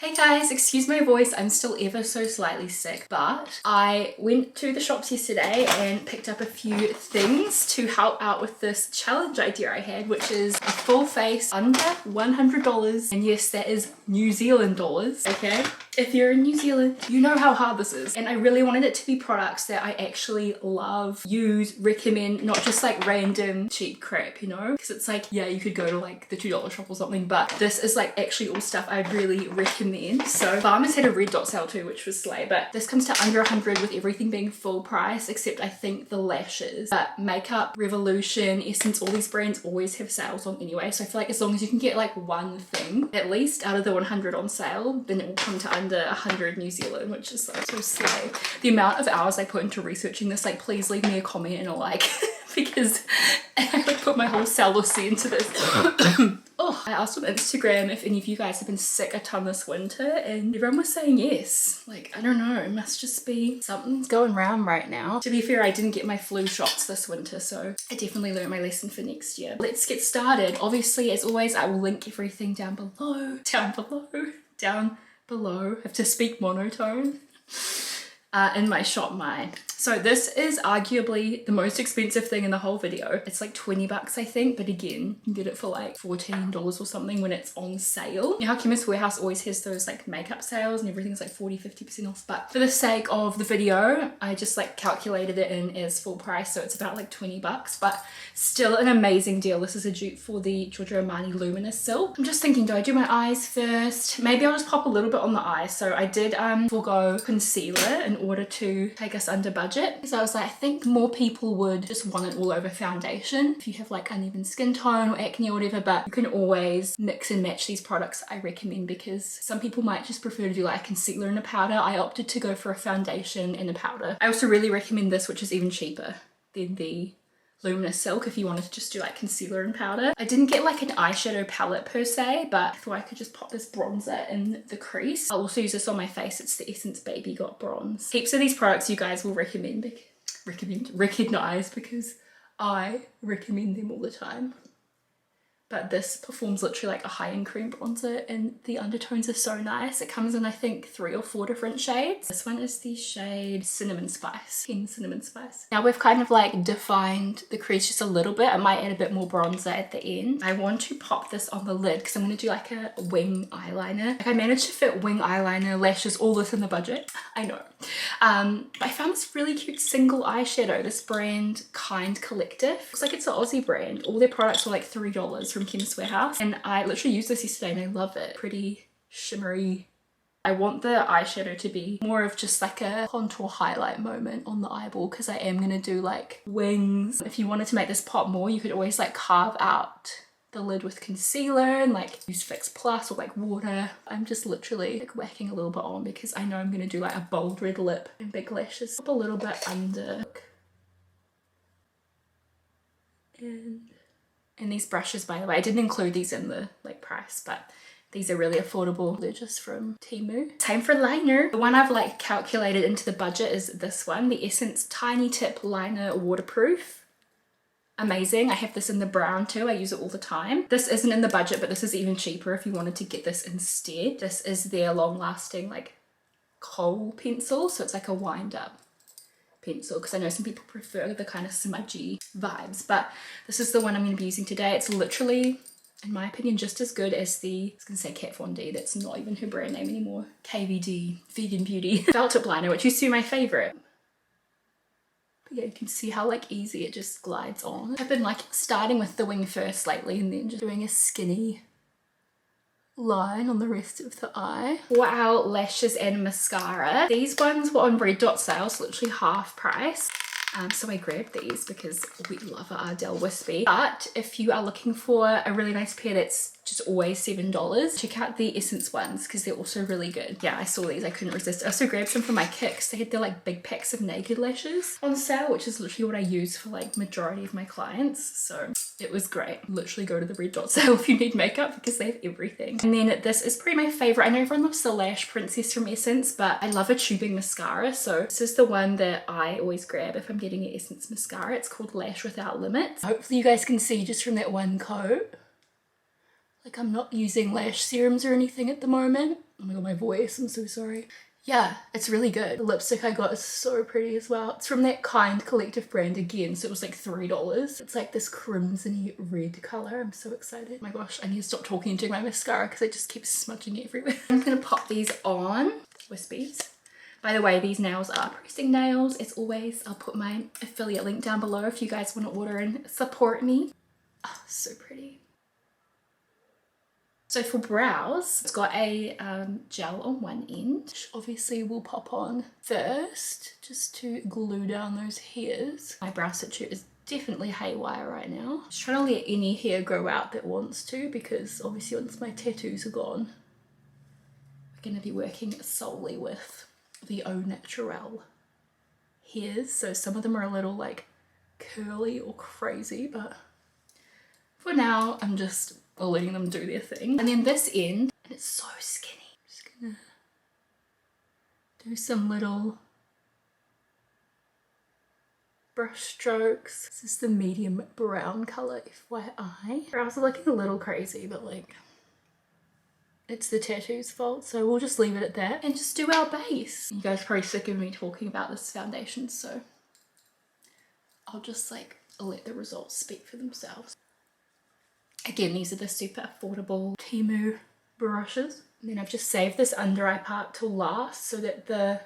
Hey guys, excuse my voice, I'm still ever so slightly sick, but I went to the shops yesterday and picked up a few things to help out with this challenge idea I had, which is a full face under $100. And yes, that is New Zealand dollars, okay? If you're in New Zealand, you know how hard this is. And I really wanted it to be products that I actually love, use, recommend, not just like random cheap crap, you know? Because it's like, yeah, you could go to like the $2 shop or something, but this is like actually all stuff I really recommend. So Farmers had a red dot sale too, which was slay, but this comes to under 100 with everything being full price, except I think the lashes. But Makeup, Revolution, Essence, all these brands always have sales on anyway. So I feel like as long as you can get like one thing, at least out of the 100 on sale, then it will come to under 100 New Zealand, which is like so slay. The amount of hours I put into researching this, like please leave me a comment and a like because I like put my whole celibacy into this. Oh, I asked on Instagram if any of you guys have been sick a ton this winter and everyone was saying yes. Like, I don't know, it must just be something's going around right now. To be fair, I didn't get my flu shots this winter, so I definitely learned my lesson for next year. Let's get started. Obviously, as always, I will link everything down below. I have to speak monotone. In my shop mine. So this is arguably the most expensive thing in the whole video. It's like 20 bucks I think, but again, you can get it for like $14 or something when it's on sale. You know how Chemist Warehouse always has those like makeup sales and everything's like 40–50% off, but for the sake of the video, I just like calculated it in as full price, so it's about like 20 bucks, but still an amazing deal. This is a dupe for the Giorgio Armani Luminous Silk. I'm just thinking, do I do my eyes first? Maybe I'll just pop a little bit on the eye. So I did forego concealer in order to take us under budget. So I was like, I think more people would just want it all over foundation if you have like uneven skin tone or acne or whatever, but you can always mix and match these products I recommend, because some people might just prefer to do like a concealer and a powder. I opted to go for a foundation and a powder. I also really recommend this, which is even cheaper than the Luminous Silk if you wanted to just do like concealer and powder. I didn't get like an eyeshadow palette per se, but I thought I could just pop this bronzer in the crease. I'll also use this on my face. It's the Essence Baby Got Bronze. Heaps of these products you guys will recognize because I recommend them all the time. But this performs literally like a high-end cream bronzer and the undertones are so nice. It comes in I think 3 or 4 different shades. This one is the shade Cinnamon Spice, Pink Cinnamon Spice. Now we've kind of like defined the crease just a little bit. I might add a bit more bronzer at the end. I want to pop this on the lid because I'm going to do like a wing eyeliner. Like I managed to fit wing eyeliner, lashes, all this in the budget. I know. I found this really cute single eyeshadow, this brand Kind Collective. Looks like it's an Aussie brand. All their products were like $3 from Chemist Warehouse, and I literally used this yesterday and I love it. Pretty shimmery. I want the eyeshadow to be more of just like a contour highlight moment on the eyeball because I am going to do like wings. If you wanted to make this pop more, you could always like carve out the lid with concealer and like use Fix Plus or like water. I'm just literally like whacking a little bit on because I know I'm going to do like a bold red lip and big lashes. Pop a little bit under. And these brushes, by the way, I didn't include these in the like price, but these are really affordable. They're just from Temu. Time for liner. The one I've like calculated into the budget is this one, the Essence Tiny Tip Liner Waterproof. Amazing. I have this in the brown too. I use it all the time. This isn't in the budget, but this is even cheaper if you wanted to get this instead. This is their long-lasting like kohl pencil, so it's like a wind-up pencil because I know some people prefer the kind of smudgy vibes, but this is the one I'm going to be using today. It's literally, in my opinion, just as good as the, I was going to say Kat Von D, that's not even her brand name anymore, KVD, Vegan Beauty Felt Tip Liner, which used to be my favourite. But yeah, you can see how like easy it just glides on. I've been like starting with the wing first lately and then just doing a skinny line on the rest of the eye. For our lashes and mascara, these ones were on red dot sales, literally half price. So I grabbed these because we love our Ardell Wispy. But if you are looking for a really nice pair that's just always $7, check out the Essence ones because they're also really good. Yeah, I saw these, I couldn't resist. I also grabbed some for my kicks. They had their like big packs of naked lashes on sale, which is literally what I use for like majority of my clients. So it was great. Literally go to the red dot sale if you need makeup because they have everything. And then this is probably my favorite. I know everyone loves the Lash Princess from Essence, but I love a tubing mascara. So this is the one that I always grab if I'm getting an Essence mascara. It's called Lash Without Limits. Hopefully you guys can see just from that one coat. Like I'm not using lash serums or anything at the moment. Oh my god, my voice, I'm so sorry. Yeah, it's really good. The lipstick I got is so pretty as well. It's from that Kind Collective brand again, so it was like $3. It's like this crimson-y red colour. I'm so excited. Oh my gosh, I need to stop talking and doing my mascara because it just keeps smudging everywhere. I'm gonna pop these on. Wispies. By the way, these nails are pressing nails. As always, I'll put my affiliate link down below if you guys want to order and support me. Oh, so pretty. So for brows, it's got a gel on one end, which obviously will pop on first, just to glue down those hairs. My brow situ is definitely haywire right now. Just trying to let any hair grow out that wants to, because obviously once my tattoos are gone, we're going to be working solely with the au naturel hairs. So some of them are a little like curly or crazy, but for now I'm just letting them do their thing. And then this end, and it's so skinny. I'm just gonna do some little brush strokes. This is the medium brown color, FYI. Brows are looking a little crazy, but like, it's the tattoo's fault, so we'll just leave it at that and just do our base. You guys are probably sick of me talking about this foundation, so I'll just like let the results speak for themselves. Again, these are the super affordable Temu brushes. And then I've just saved this under eye part till last so that the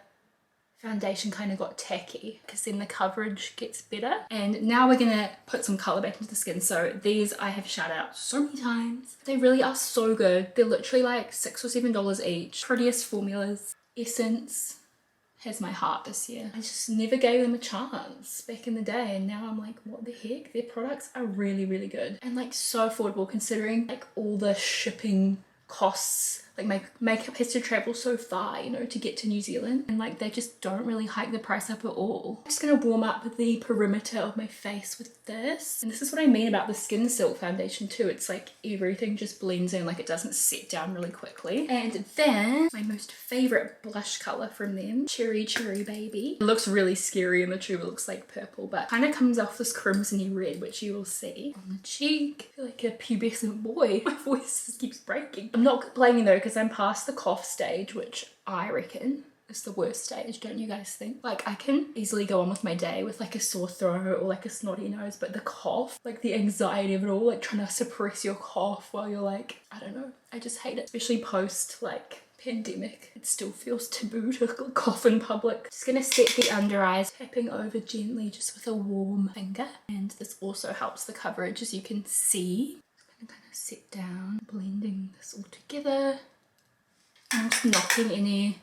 foundation kind of got tacky, because then the coverage gets better. And now we're gonna put some color back into the skin. So these I have shouted out so many times. They really are so good. They're literally like $6 or $7 each. Prettiest formulas. Essence has my heart this year. I just never gave them a chance back in the day, and now I'm like, what the heck? Their products are really, really good and like so affordable considering like all the shipping costs. Like my makeup has to travel so far, you know, to get to New Zealand, and like they just don't really hike the price up at all. I'm just gonna warm up the perimeter of my face with this, and this is what I mean about the Skin Silk foundation too. It's like everything just blends in, like it doesn't set down really quickly. And then my most favorite blush color from them, Cherry Cherry Baby. It looks really scary in the tube. It looks like purple, but kind of comes off this crimson-y red, which you will see on the cheek. I feel like a pubescent boy. My voice just keeps breaking. I'm not complaining though, because I'm past the cough stage, which I reckon is the worst stage, don't you guys think? Like I can easily go on with my day with like a sore throat or like a snotty nose, but the cough, like the anxiety of it all, like trying to suppress your cough while you're like, I don't know, I just hate it. Especially post like pandemic, it still feels taboo to cough in public. Just gonna set the under eyes, tapping over gently just with a warm finger, and this also helps the coverage, as you can see. I'm gonna kind of sit down, blending this all together. I'm just knocking any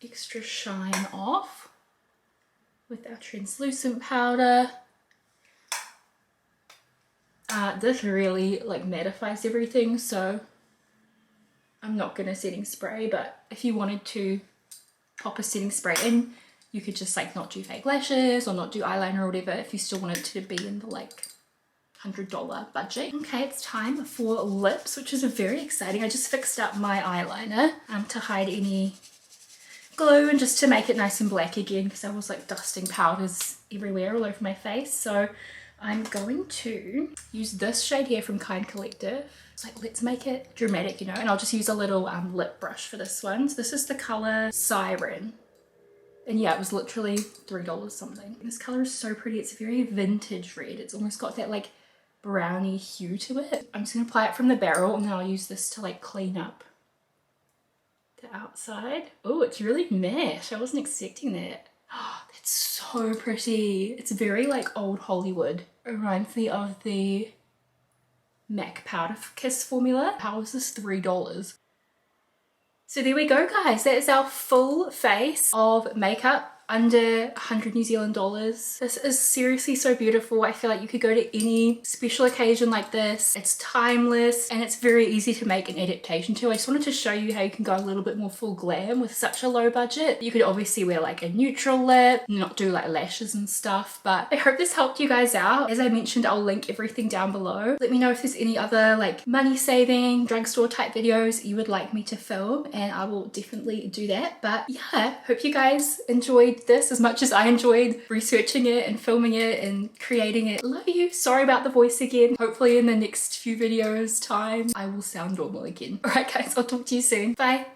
extra shine off with our translucent powder. This really like mattifies everything, so I'm not gonna setting spray, but if you wanted to pop a setting spray in, you could just like not do fake lashes or not do eyeliner or whatever if you still want it to be in the like $100 budget. Okay, it's time for lips, which is very exciting. I just fixed up my eyeliner to hide any glue and just to make it nice and black again, because I was like dusting powders everywhere all over my face. So I'm going to use this shade here from Kind Collective. It's like, let's make it dramatic, you know, and I'll just use a little lip brush for this one. So this is the color Siren. And yeah, it was literally $3 something. This color is so pretty. It's very vintage red. It's almost got that like brownie hue to it. I'm just gonna apply it from the barrel, and then I'll use this to like clean up the outside. Oh, it's really matte. I wasn't expecting that. Oh, that's so pretty. It's very like old Hollywood. It reminds me of the MAC Powder Kiss formula. How is this $3? So there we go, guys. That is our full face of makeup under 100 New Zealand dollars. This is seriously so beautiful. I feel like you could go to any special occasion like this. It's timeless and it's very easy to make an adaptation to. I just wanted to show you how you can go a little bit more full glam with such a low budget. You could obviously wear like a neutral lip, not do like lashes and stuff, but I hope this helped you guys out. As I mentioned, I'll link everything down below. Let me know if there's any other like money saving drugstore type videos you would like me to film, and I will definitely do that. But yeah, hope you guys enjoyed enjoyed this as much as I enjoyed researching it and filming it and creating it. Love you. Sorry about the voice again. Hopefully in the next few videos time I will sound normal again. Alright guys, I'll talk to you soon. Bye.